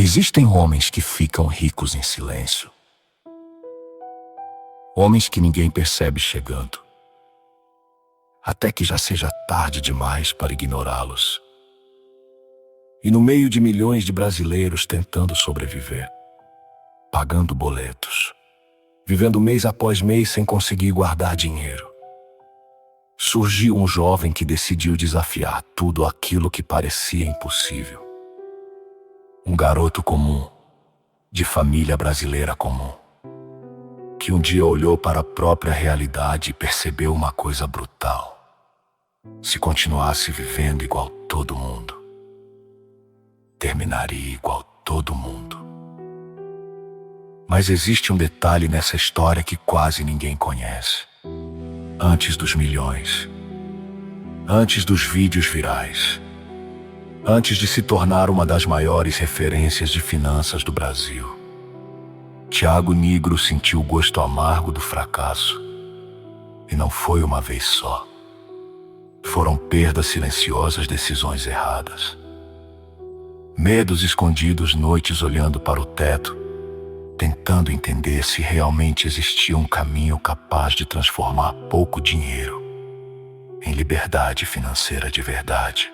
Existem homens que ficam ricos em silêncio. Homens que ninguém percebe chegando, até que já seja tarde demais para ignorá-los. E no meio de milhões de brasileiros tentando sobreviver, pagando boletos, vivendo mês após mês sem conseguir guardar dinheiro, surgiu um jovem que decidiu desafiar tudo aquilo que parecia impossível. Um garoto comum, de família brasileira comum, que um dia olhou para a própria realidade e percebeu uma coisa brutal. Se continuasse vivendo igual todo mundo, terminaria igual todo mundo. Mas existe um detalhe nessa história que quase ninguém conhece. Antes dos milhões, antes dos vídeos virais, antes de se tornar uma das maiores referências de finanças do Brasil, Thiago Nigro sentiu o gosto amargo do fracasso. E não foi uma vez só. Foram perdas silenciosas, decisões erradas. Medos escondidos, noites olhando para o teto, tentando entender se realmente existia um caminho capaz de transformar pouco dinheiro em liberdade financeira de verdade.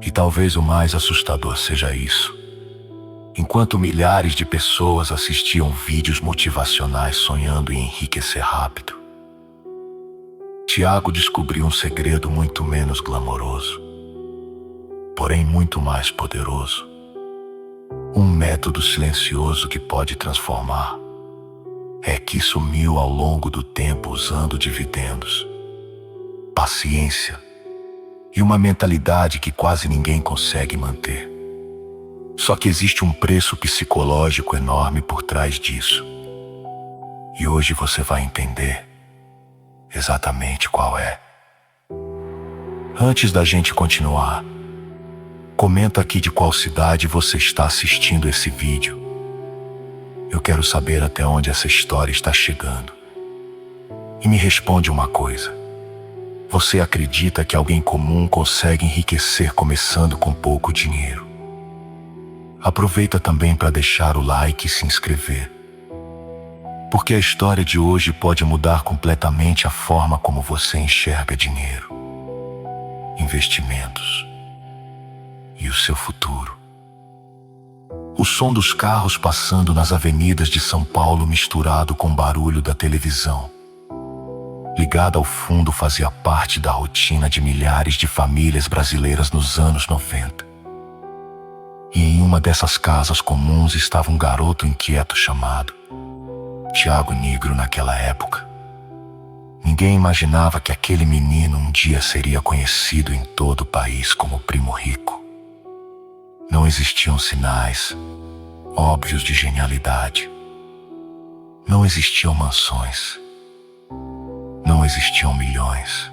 E talvez o mais assustador seja isso. Enquanto milhares de pessoas assistiam vídeos motivacionais sonhando em enriquecer rápido, Thiago descobriu um segredo muito menos glamouroso, porém muito mais poderoso. Um método silencioso que pode transformar. É que sumiu ao longo do tempo usando dividendos, paciência e uma mentalidade que quase ninguém consegue manter. Só que existe um preço psicológico enorme por trás disso. E hoje você vai entender exatamente qual é. Antes da gente continuar, comenta aqui de qual cidade você está assistindo esse vídeo. Eu quero saber até onde essa história está chegando. E me responde uma coisa. Você acredita que alguém comum consegue enriquecer começando com pouco dinheiro? Aproveita também para deixar o like e se inscrever, porque a história de hoje pode mudar completamente a forma como você enxerga dinheiro, investimentos e o seu futuro. O som dos carros passando nas avenidas de São Paulo misturado com o barulho da televisão ligada ao fundo fazia parte da rotina de milhares de famílias brasileiras nos anos 90. E em uma dessas casas comuns estava um garoto inquieto chamado Thiago Nigro naquela época. Ninguém imaginava que aquele menino um dia seria conhecido em todo o país como o primo rico. Não existiam sinais óbvios de genialidade. Não existiam mansões. Não existiam milhões.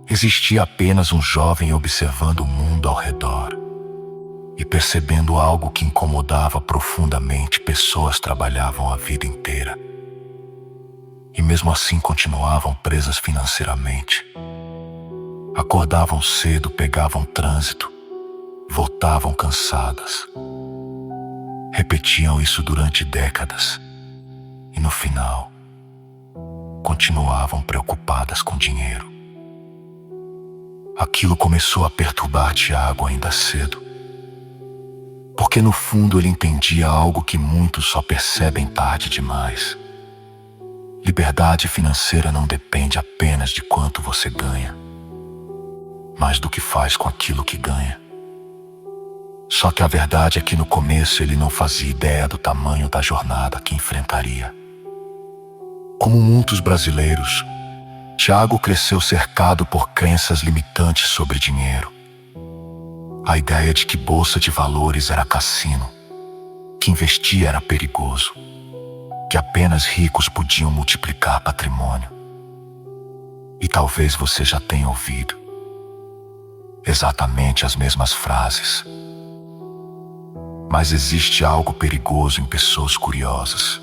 Existia apenas um jovem observando o mundo ao redor e percebendo algo que incomodava profundamente. Pessoas trabalhavam a vida inteira e mesmo assim continuavam presas financeiramente. Acordavam cedo, pegavam trânsito, voltavam cansadas. Repetiam isso durante décadas e no final continuavam preocupadas com dinheiro. Aquilo começou a perturbar Thiago ainda cedo, porque no fundo ele entendia algo que muitos só percebem tarde demais. Liberdade financeira não depende apenas de quanto você ganha, mas do que faz com aquilo que ganha. Só que a verdade é que no começo ele não fazia ideia do tamanho da jornada que enfrentaria. Como muitos brasileiros, Thiago cresceu cercado por crenças limitantes sobre dinheiro. A ideia de que bolsa de valores era cassino, que investir era perigoso, que apenas ricos podiam multiplicar patrimônio. E talvez você já tenha ouvido exatamente as mesmas frases. Mas existe algo perigoso em pessoas curiosas.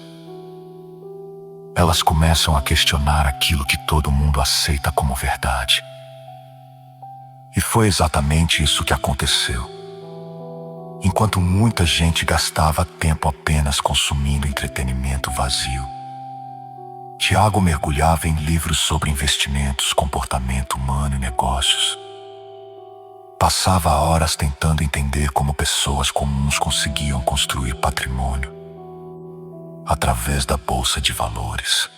Elas começam a questionar aquilo que todo mundo aceita como verdade. E foi exatamente isso que aconteceu. Enquanto muita gente gastava tempo apenas consumindo entretenimento vazio, Tiago mergulhava em livros sobre investimentos, comportamento humano e negócios. Passava horas tentando entender como pessoas comuns conseguiam construir patrimônio através da bolsa de valores.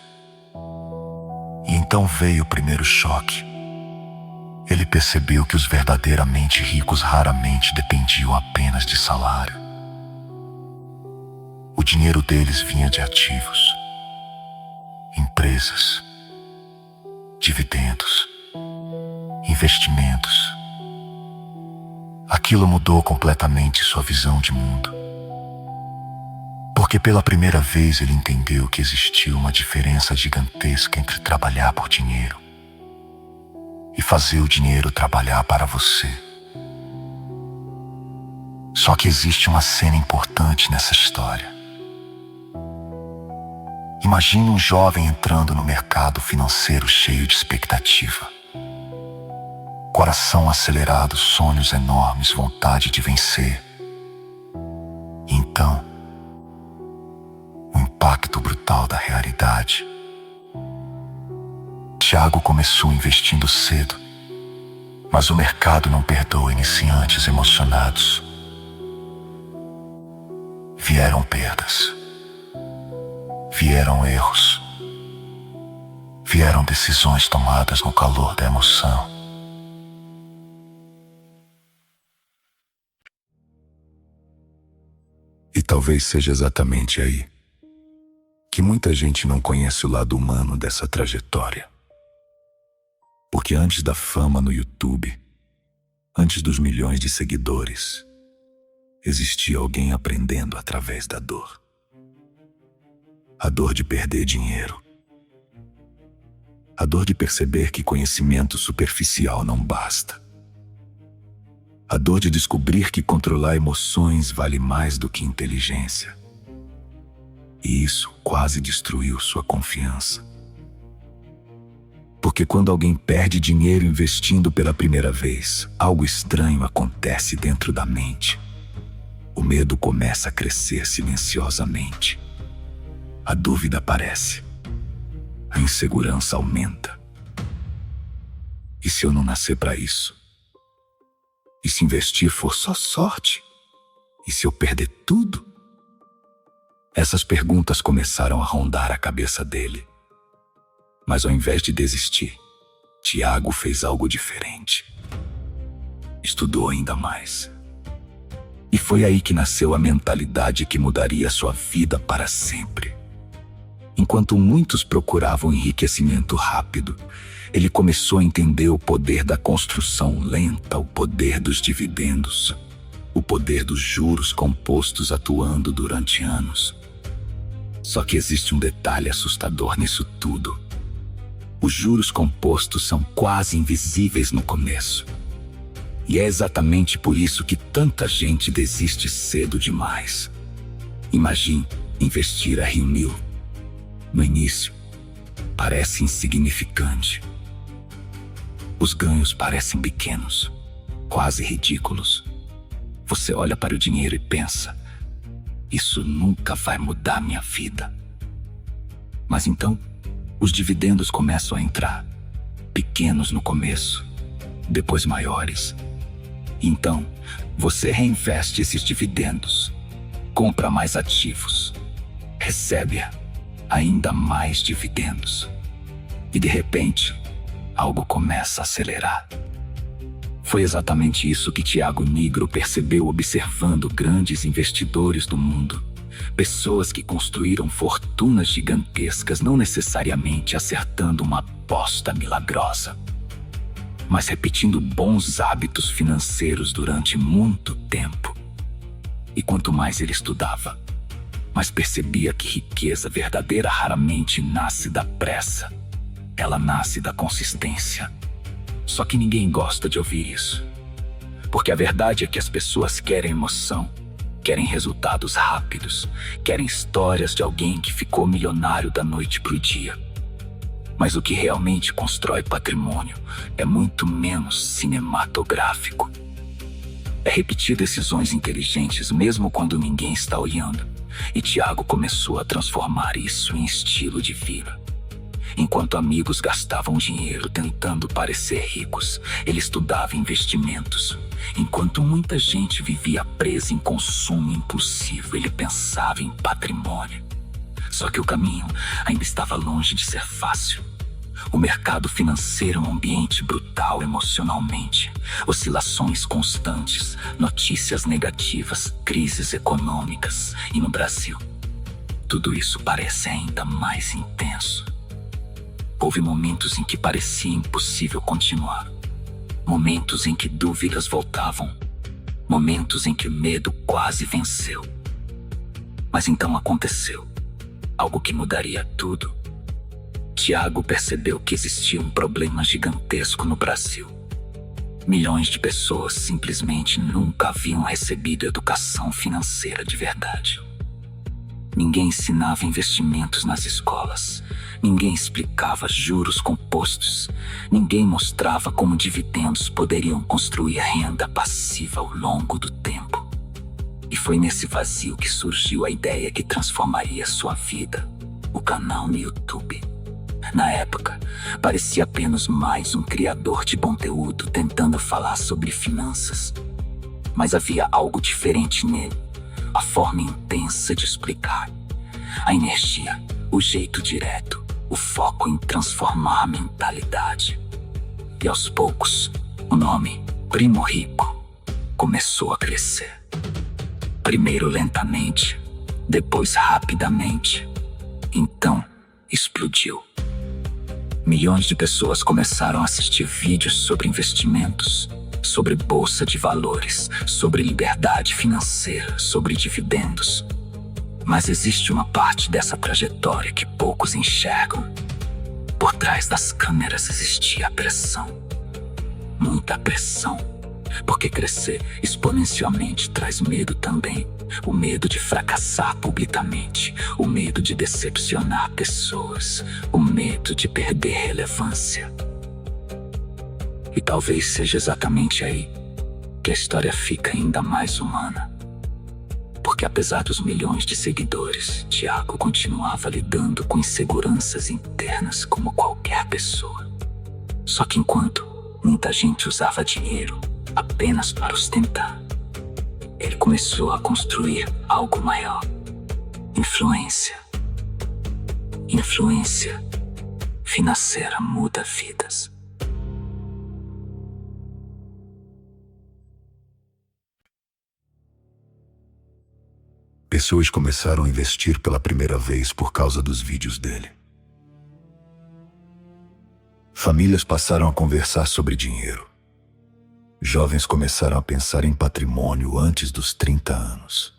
E então veio o primeiro choque. Ele percebeu que os verdadeiramente ricos raramente dependiam apenas de salário. O dinheiro deles vinha de ativos, empresas, dividendos, investimentos. Aquilo mudou completamente sua visão de mundo. Porque pela primeira vez ele entendeu que existia uma diferença gigantesca entre trabalhar por dinheiro e fazer o dinheiro trabalhar para você. Só que existe uma cena importante nessa história. Imagine um jovem entrando no mercado financeiro cheio de expectativa. Coração acelerado, sonhos enormes, vontade de vencer. E então, o impacto brutal da realidade. Tiago começou investindo cedo, mas o mercado não perdoa iniciantes emocionados. Vieram perdas, vieram erros, vieram decisões tomadas no calor da emoção. E talvez seja exatamente aí que muita gente não conhece o lado humano dessa trajetória. Porque antes da fama no YouTube, antes dos milhões de seguidores, existia alguém aprendendo através da dor. A dor de perder dinheiro. A dor de perceber que conhecimento superficial não basta. A dor de descobrir que controlar emoções vale mais do que inteligência. E isso quase destruiu sua confiança. Porque quando alguém perde dinheiro investindo pela primeira vez, algo estranho acontece dentro da mente. O medo começa a crescer silenciosamente. A dúvida aparece. A insegurança aumenta. E se eu não nascer para isso? E se investir for só sorte? E se eu perder tudo? Essas perguntas começaram a rondar a cabeça dele. Mas ao invés de desistir, Tiago fez algo diferente. Estudou ainda mais. E foi aí que nasceu a mentalidade que mudaria sua vida para sempre. Enquanto muitos procuravam enriquecimento rápido, ele começou a entender o poder da construção lenta, o poder dos dividendos, o poder dos juros compostos atuando durante anos. Só que existe um detalhe assustador nisso tudo. Os juros compostos são quase invisíveis no começo. E é exatamente por isso que tanta gente desiste cedo demais. Imagine investir a R$1.000. No início, parece insignificante. Os ganhos parecem pequenos, quase ridículos. Você olha para o dinheiro e pensa: isso nunca vai mudar minha vida. Mas então, os dividendos começam a entrar, pequenos no começo, depois maiores. Então, você reinveste esses dividendos, compra mais ativos, recebe ainda mais dividendos. E de repente, algo começa a acelerar. Foi exatamente isso que Tiago Nigro percebeu observando grandes investidores do mundo. Pessoas que construíram fortunas gigantescas, não necessariamente acertando uma aposta milagrosa, mas repetindo bons hábitos financeiros durante muito tempo. E quanto mais ele estudava, mais percebia que riqueza verdadeira raramente nasce da pressa. Ela nasce da consistência. Só que ninguém gosta de ouvir isso. Porque a verdade é que as pessoas querem emoção, querem resultados rápidos, querem histórias de alguém que ficou milionário da noite pro dia. Mas o que realmente constrói patrimônio é muito menos cinematográfico. É repetir decisões inteligentes mesmo quando ninguém está olhando. E Tiago começou a transformar isso em estilo de vida. Enquanto amigos gastavam dinheiro tentando parecer ricos, ele estudava investimentos. Enquanto muita gente vivia presa em consumo impulsivo, ele pensava em patrimônio. Só que o caminho ainda estava longe de ser fácil. O mercado financeiro é um ambiente brutal emocionalmente. Oscilações constantes, notícias negativas, crises econômicas. E no Brasil, tudo isso parece ainda mais intenso. Houve momentos em que parecia impossível continuar. Momentos em que dúvidas voltavam. Momentos em que o medo quase venceu. Mas então aconteceu algo que mudaria tudo. Tiago percebeu que existia um problema gigantesco no Brasil. Milhões de pessoas simplesmente nunca haviam recebido educação financeira de verdade. Ninguém ensinava investimentos nas escolas. Ninguém explicava juros compostos. Ninguém mostrava como dividendos poderiam construir renda passiva ao longo do tempo. E foi nesse vazio que surgiu a ideia que transformaria sua vida: o canal no YouTube. Na época, parecia apenas mais um criador de conteúdo tentando falar sobre finanças. Mas havia algo diferente nele: a forma intensa de explicar, a energia, o jeito direto, o foco em transformar a mentalidade. E aos poucos, o nome Primo Rico começou a crescer. Primeiro lentamente, depois rapidamente. Então, explodiu. Milhões de pessoas começaram a assistir vídeos sobre investimentos, sobre bolsa de valores, sobre liberdade financeira, sobre dividendos. Mas existe uma parte dessa trajetória que poucos enxergam. Por trás das câmeras existia a pressão. Muita pressão. Porque crescer exponencialmente traz medo também. O medo de fracassar publicamente. O medo de decepcionar pessoas. O medo de perder relevância. E talvez seja exatamente aí que a história fica ainda mais humana. Porque apesar dos milhões de seguidores, Tiago continuava lidando com inseguranças internas como qualquer pessoa. Só que enquanto muita gente usava dinheiro apenas para ostentar, ele começou a construir algo maior: influência. Influência financeira muda vidas. Pessoas começaram a investir pela primeira vez por causa dos vídeos dele. Famílias passaram a conversar sobre dinheiro. Jovens começaram a pensar em patrimônio antes dos 30 anos.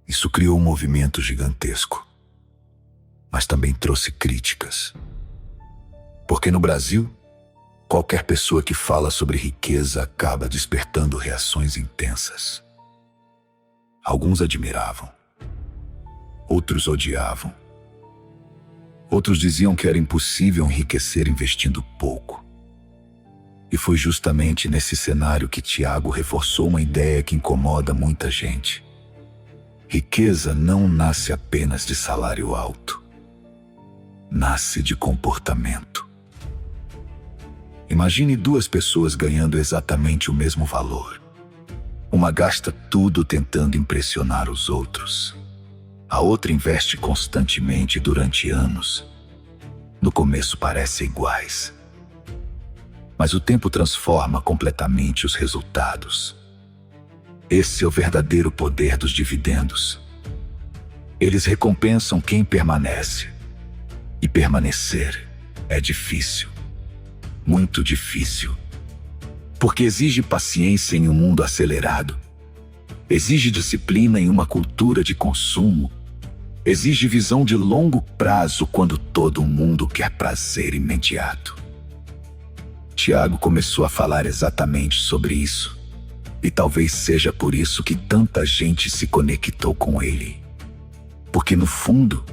Isso criou um movimento gigantesco, mas também trouxe críticas. Porque no Brasil, qualquer pessoa que fala sobre riqueza acaba despertando reações intensas. Alguns admiravam, outros odiavam. Outros diziam que era impossível enriquecer investindo pouco. E foi justamente nesse cenário que Tiago reforçou uma ideia que incomoda muita gente. Riqueza não nasce apenas de salário alto. Nasce de comportamento. Imagine duas pessoas ganhando exatamente o mesmo valor. Uma gasta tudo tentando impressionar os outros. A outra investe constantemente durante anos. No começo parecem iguais. Mas o tempo transforma completamente os resultados. Esse é o verdadeiro poder dos dividendos. Eles recompensam quem permanece. E permanecer é difícil. Muito difícil. Porque exige paciência em um mundo acelerado. Exige disciplina em uma cultura de consumo. Exige visão de longo prazo quando todo mundo quer prazer imediato. Tiago começou a falar exatamente sobre isso. E talvez seja por isso que tanta gente se conectou com ele. Porque no fundo,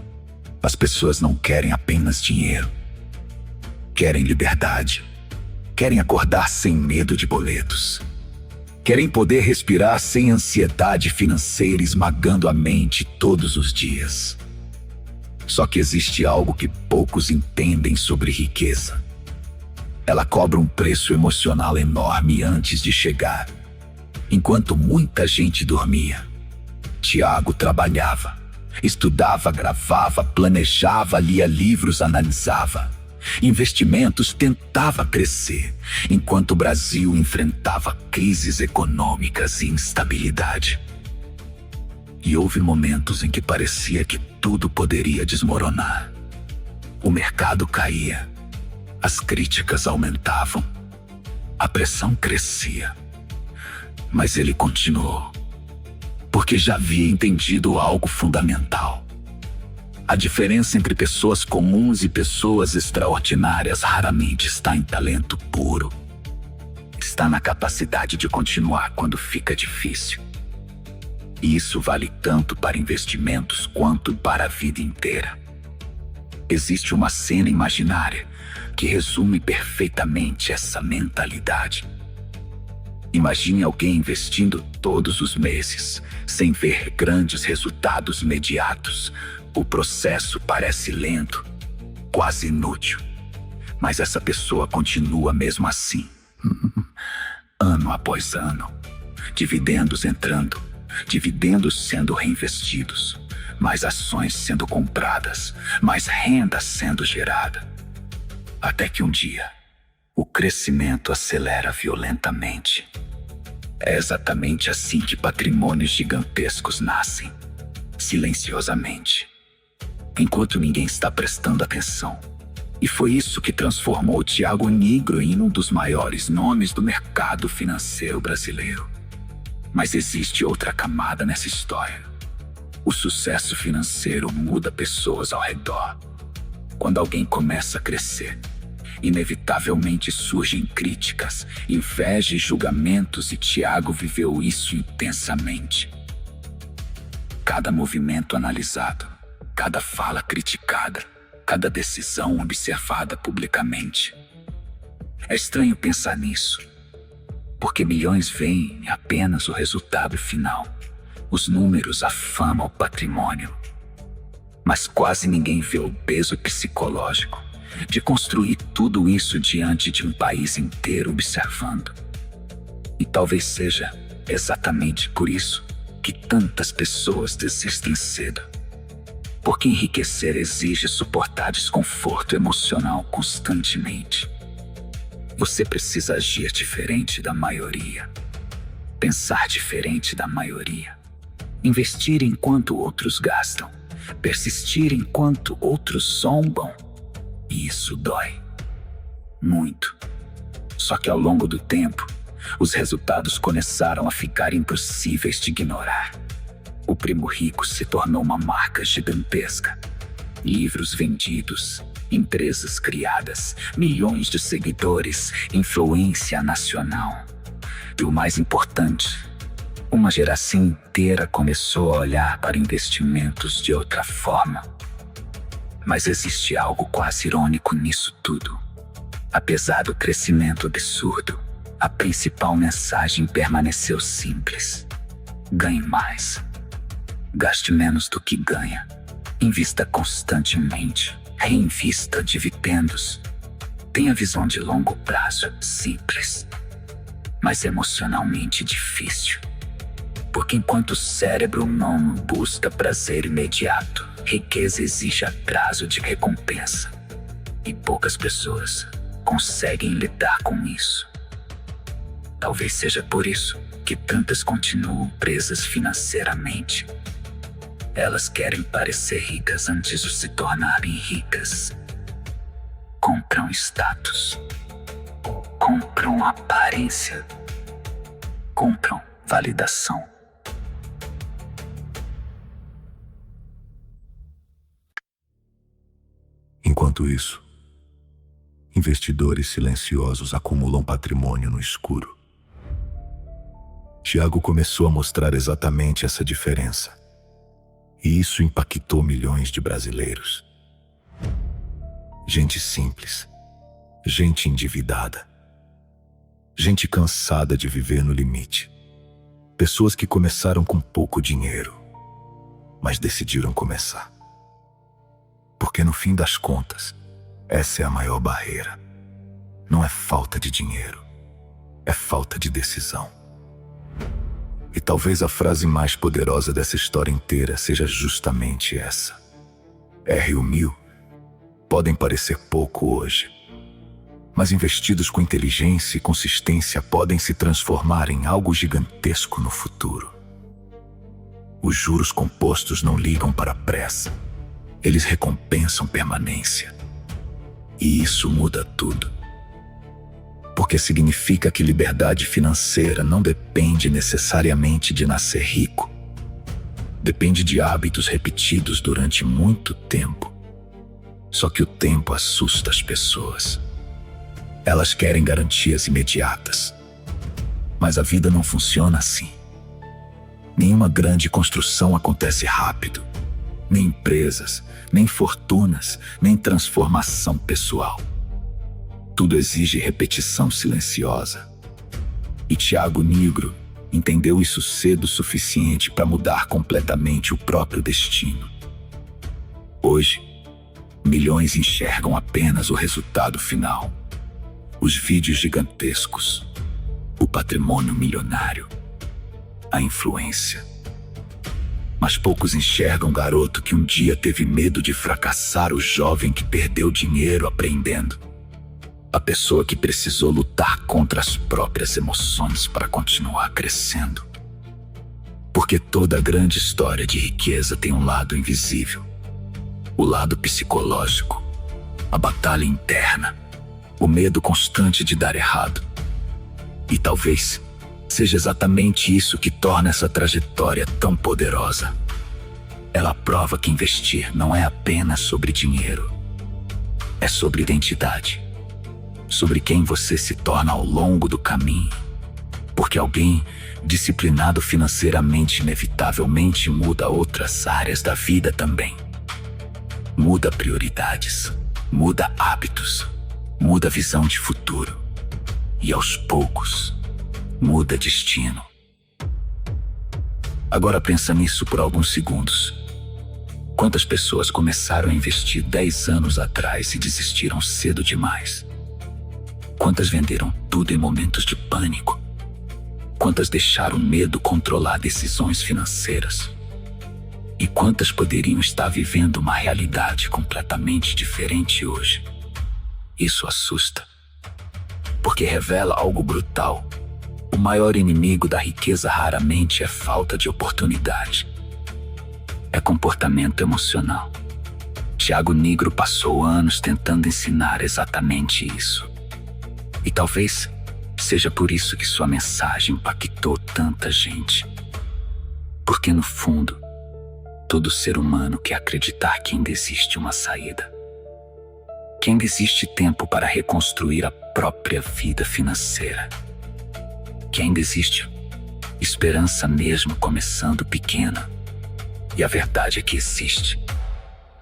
as pessoas não querem apenas dinheiro. Querem liberdade. Querem acordar sem medo de boletos. Querem poder respirar sem ansiedade financeira esmagando a mente todos os dias. Só que existe algo que poucos entendem sobre riqueza. Ela cobra um preço emocional enorme antes de chegar. Enquanto muita gente dormia, Tiago trabalhava, estudava, gravava, planejava, lia livros, analisava investimentos, tentava crescer, enquanto o Brasil enfrentava crises econômicas e instabilidade. E houve momentos em que parecia que tudo poderia desmoronar. O mercado caía, as críticas aumentavam, a pressão crescia. Mas ele continuou, porque já havia entendido algo fundamental. A diferença entre pessoas comuns e pessoas extraordinárias raramente está em talento puro. Está na capacidade de continuar quando fica difícil. E isso vale tanto para investimentos quanto para a vida inteira. Existe uma cena imaginária que resume perfeitamente essa mentalidade. Imagine alguém investindo todos os meses, sem ver grandes resultados imediatos. O processo parece lento, quase inútil. Mas essa pessoa continua mesmo assim. Ano após ano. Dividendos entrando, dividendos sendo reinvestidos, mais ações sendo compradas, mais renda sendo gerada. Até que um dia, o crescimento acelera violentamente. É exatamente assim que patrimônios gigantescos nascem, silenciosamente, enquanto ninguém está prestando atenção. E foi isso que transformou Tiago Nigro em um dos maiores nomes do mercado financeiro brasileiro. Mas existe outra camada nessa história. O sucesso financeiro muda pessoas ao redor. Quando alguém começa a crescer, inevitavelmente surgem críticas, inveja e julgamentos, e Tiago viveu isso intensamente. Cada movimento analisado, cada fala criticada, cada decisão observada publicamente. É estranho pensar nisso, porque milhões veem apenas o resultado final, os números, a fama, o patrimônio. Mas quase ninguém vê o peso psicológico de construir tudo isso diante de um país inteiro observando. E talvez seja exatamente por isso que tantas pessoas desistem cedo. Porque enriquecer exige suportar desconforto emocional constantemente. Você precisa agir diferente da maioria, pensar diferente da maioria, investir enquanto outros gastam, persistir enquanto outros zombam. E isso dói muito. Só que ao longo do tempo, os resultados começaram a ficar impossíveis de ignorar. O Primo Rico se tornou uma marca gigantesca. Livros vendidos, empresas criadas, milhões de seguidores, influência nacional. E o mais importante, uma geração inteira começou a olhar para investimentos de outra forma. Mas existe algo quase irônico nisso tudo. Apesar do crescimento absurdo, a principal mensagem permaneceu simples. Ganhe mais. Gaste menos do que ganha. Invista constantemente. Reinvista dividendos. Tenha visão de longo prazo, simples, mas emocionalmente difícil. Porque enquanto o cérebro não busca prazer imediato, riqueza exige atraso de recompensa. E poucas pessoas conseguem lidar com isso. Talvez seja por isso que tantas continuam presas financeiramente. Elas querem parecer ricas antes de se tornarem ricas. Compram status. Compram aparência. Compram validação. Enquanto isso, investidores silenciosos acumulam patrimônio no escuro. Tiago começou a mostrar exatamente essa diferença. E isso impactou milhões de brasileiros. Gente simples, gente endividada, gente cansada de viver no limite. Pessoas que começaram com pouco dinheiro, mas decidiram começar. Porque no fim das contas, essa é a maior barreira. Não é falta de dinheiro, é falta de decisão. E talvez a frase mais poderosa dessa história inteira seja justamente essa. R$1.000 podem parecer pouco hoje, mas investidos com inteligência e consistência podem se transformar em algo gigantesco no futuro. Os juros compostos não ligam para a pressa, eles recompensam permanência. E isso muda tudo. Porque significa que liberdade financeira não depende necessariamente de nascer rico. Depende de hábitos repetidos durante muito tempo. Só que o tempo assusta as pessoas. Elas querem garantias imediatas. Mas a vida não funciona assim. Nenhuma grande construção acontece rápido. Nem empresas, nem fortunas, nem transformação pessoal. Tudo exige repetição silenciosa. E Thiago Nigro entendeu isso cedo o suficiente para mudar completamente o próprio destino. Hoje, milhões enxergam apenas o resultado final. Os vídeos gigantescos, o patrimônio milionário, a influência. Mas poucos enxergam o garoto que um dia teve medo de fracassar, o jovem que perdeu dinheiro aprendendo. A pessoa que precisou lutar contra as próprias emoções para continuar crescendo. Porque toda grande história de riqueza tem um lado invisível. O lado psicológico, a batalha interna, o medo constante de dar errado. E talvez seja exatamente isso que torna essa trajetória tão poderosa. Ela prova que investir não é apenas sobre dinheiro. É sobre identidade. Sobre quem você se torna ao longo do caminho. Porque alguém disciplinado financeiramente inevitavelmente muda outras áreas da vida também. Muda prioridades, muda hábitos, muda visão de futuro. E aos poucos, muda destino. Agora pensa nisso por alguns segundos. Quantas pessoas começaram a investir 10 anos atrás e desistiram cedo demais? Quantas venderam tudo em momentos de pânico? Quantas deixaram o medo controlar decisões financeiras? E quantas poderiam estar vivendo uma realidade completamente diferente hoje? Isso assusta. Porque revela algo brutal. O maior inimigo da riqueza raramente é falta de oportunidade. É comportamento emocional. Thiago Nigro passou anos tentando ensinar exatamente isso. E talvez seja por isso que sua mensagem impactou tanta gente. Porque no fundo, todo ser humano quer acreditar que ainda existe uma saída. Que ainda existe tempo para reconstruir a própria vida financeira. Que ainda existe esperança mesmo começando pequena. E a verdade é que existe.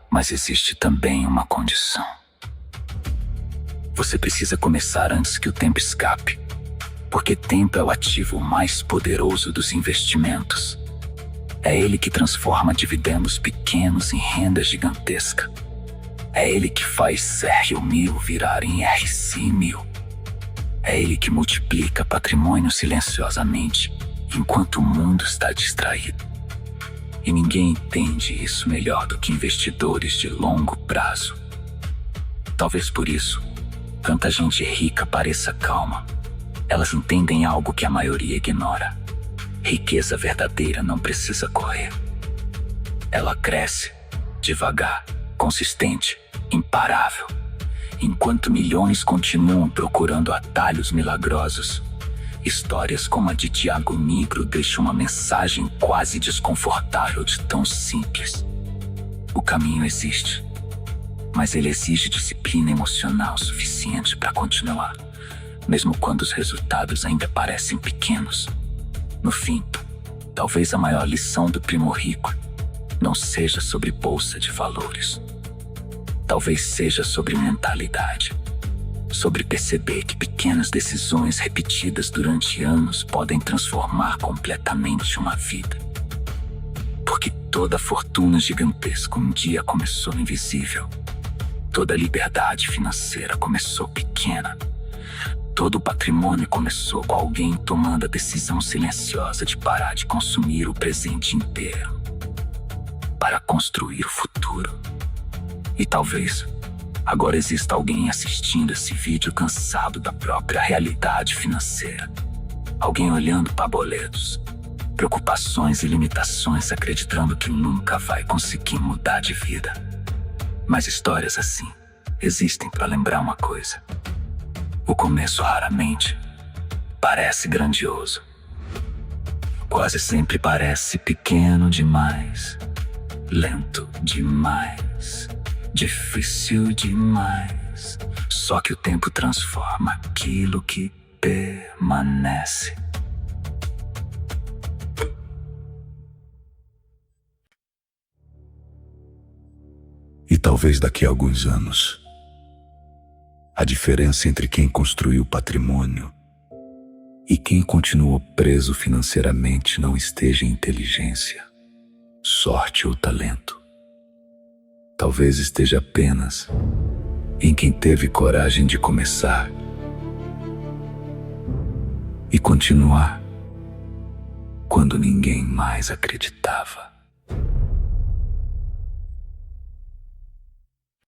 Mas existe também uma condição. Você precisa começar antes que o tempo escape. Porque tempo é o ativo mais poderoso dos investimentos. É ele que transforma dividendos pequenos em renda gigantesca. É ele que faz R$1.000 virar em RC1.000. É ele que multiplica patrimônio silenciosamente, enquanto o mundo está distraído. E ninguém entende isso melhor do que investidores de longo prazo. Talvez por isso, tanta gente rica pareça calma. Elas entendem algo que a maioria ignora. Riqueza verdadeira não precisa correr. Ela cresce, devagar, consistente, imparável. Enquanto milhões continuam procurando atalhos milagrosos, histórias como a de Thiago Nigro deixam uma mensagem quase desconfortável de tão simples. O caminho existe, mas ele exige disciplina emocional suficiente para continuar, mesmo quando os resultados ainda parecem pequenos. No fim, talvez a maior lição do primo rico não seja sobre bolsa de valores. Talvez seja sobre mentalidade, sobre perceber que pequenas decisões repetidas durante anos podem transformar completamente uma vida. Porque toda fortuna gigantesca um dia começou invisível. Toda liberdade financeira começou pequena. Todo o patrimônio começou com alguém tomando a decisão silenciosa de parar de consumir o presente inteiro para construir o futuro. E talvez agora exista alguém assistindo esse vídeo cansado da própria realidade financeira. Alguém olhando para boletos, preocupações e limitações, acreditando que nunca vai conseguir mudar de vida. Mas histórias assim existem para lembrar uma coisa: o começo raramente parece grandioso. Quase sempre parece pequeno demais, lento demais, difícil demais. Só que o tempo transforma aquilo que permanece. E talvez daqui a alguns anos, a diferença entre quem construiu patrimônio e quem continuou preso financeiramente não esteja em inteligência, sorte ou talento. Talvez esteja apenas em quem teve coragem de começar e continuar quando ninguém mais acreditava.